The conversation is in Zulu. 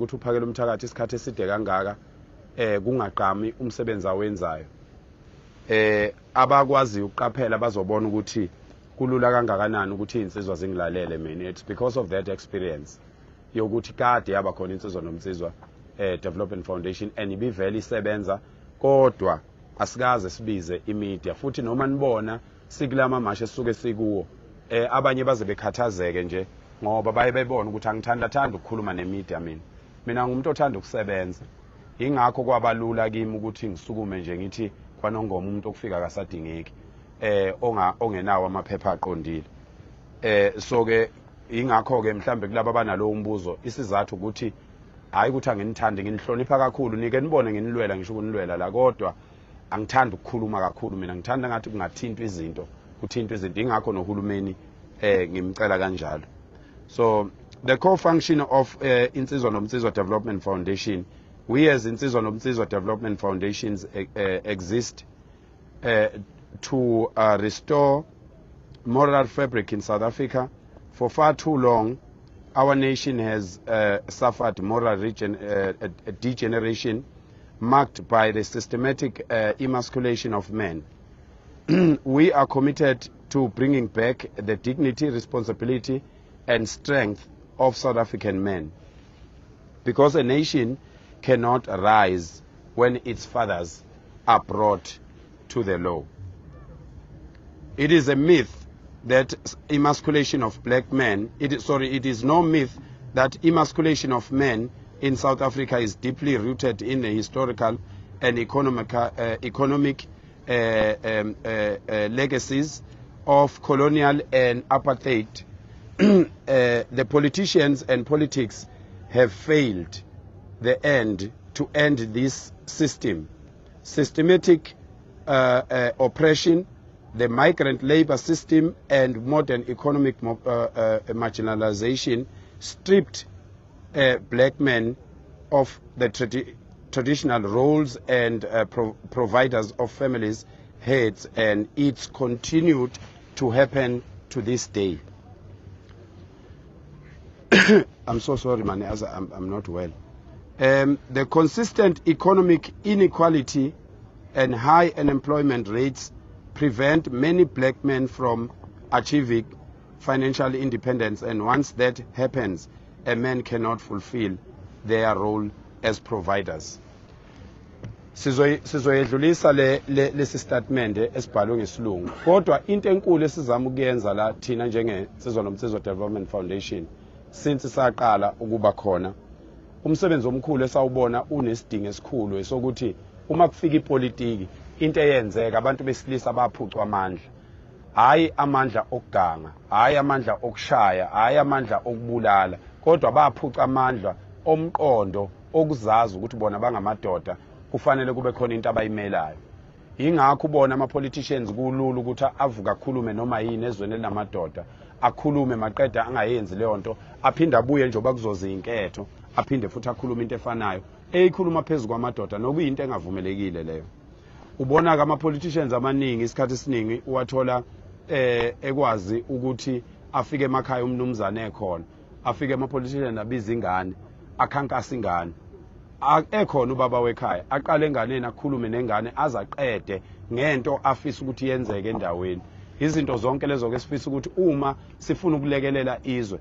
ukuthi uphakele umthakathi isikhathi eside kangaka kungaqami umsebenzi awenzayo abakwazi ukuqaphela bazobona ukuthi kulula kangakanani ukuthi insizwa zingilalele mina. It's because of that experience yokuthi kade yaba khona insizwa nomnsizwa Development Foundation and ibivele isebenza kodwa asikaze sibize imedia futhi noma nibona sikulama mashe sisuke sikuwo abanye baze bekhathazeke nje ngoba baye bebona ukuthi angithandathanda ukukhuluma nemedia mina ngumuntu othanda ukusebenza ingakho kwabalula kimi ukuthi ngisukume nje ngithi kwanongoma umuntu okufika kasadingeki ongenawo amaphepha aqondile so ke ingakho ke mhlambe kulabo abanalowo umbuzo isizathu ukuthi hayi ukuthi anginithande nginihlonipha kakhulu nike nibone nginilwela ngisho ukunilwela la kodwa angithanda ukukhuluma kakhulu mina ngithanda ngathi kungathintwa izinto kuthintwa izinto ingakho nohulumeni ngimcela kanjalo. So the core function of Insizwa Nomnsizwa Development Foundation, we as Insizwa Nomnsizwa Development Foundations exist to restore moral fabric in South Africa. For far too long, our nation has suffered moral degeneration marked by the systematic emasculation of men. We are committed to bringing back the dignity, responsibility, and strength of South African men. Because a nation cannot rise when its fathers are brought to the law. It is a myth that emasculation of black men, it is no myth that emasculation of men in South Africa is deeply rooted in the historical and economic legacies of colonial and apartheid. The politicians and politics have failed to end this system. Systematic oppression, the migrant labor system, and modern economic marginalization stripped black men of the traditional roles and providers of families' heads, and it's continued to happen to this day. I'm so sorry, man, as I'm not well. The consistent economic inequality and high unemployment rates prevent many black men from achieving financial independence, and once that happens, a man cannot fulfill their role as providers. Sizoyedlulisa lesi statement esibhalwe ngesilungu kodwa into enkulu esizama ukuyenza la thina njengensizwa nomnsizwa Development Foundation since saqala ukuba khona umsebenzi omkhulu esawubona unesidingo esikhulu esokuthi uma kufika ipolitiki into eyenzeka abantu besilisa baphucwa amandla, hayi amandla okuganga, hayi amandla okushaya, hayi amandla okubulala, kodwa baphuca amandla omqondo okuzazi ukuthi bona bangamadoda kufanele kube khona into abayimelayo. Ingakho ubona ama-politicians kulula ukuthi avuka akhulume noma yini ezweni elinamadoda, akhulume maqeda angayenzi leyo nto, aphinde abuye njengoba kuzoze inketho, aphinde futhi akhulume into efanayo eyikhuluma phezulu kwamadoda nokuyinto engavumelekile leyo. Ubona ke ama-politicians amaningi isikhathi esiningi uwathola ekwazi ukuthi afike emakhaya umnumzane ekhona, afike ama-politicians abiza ingane, akhankasa ingane, ekhona ubaba wekhaya aqale enganeni akhulume nengane azaqede ngento afisa ukuthi yenzeke endaweni. Izinto zonke lezo ke sifisa ukuthi uma sifuna ukulekelela izwe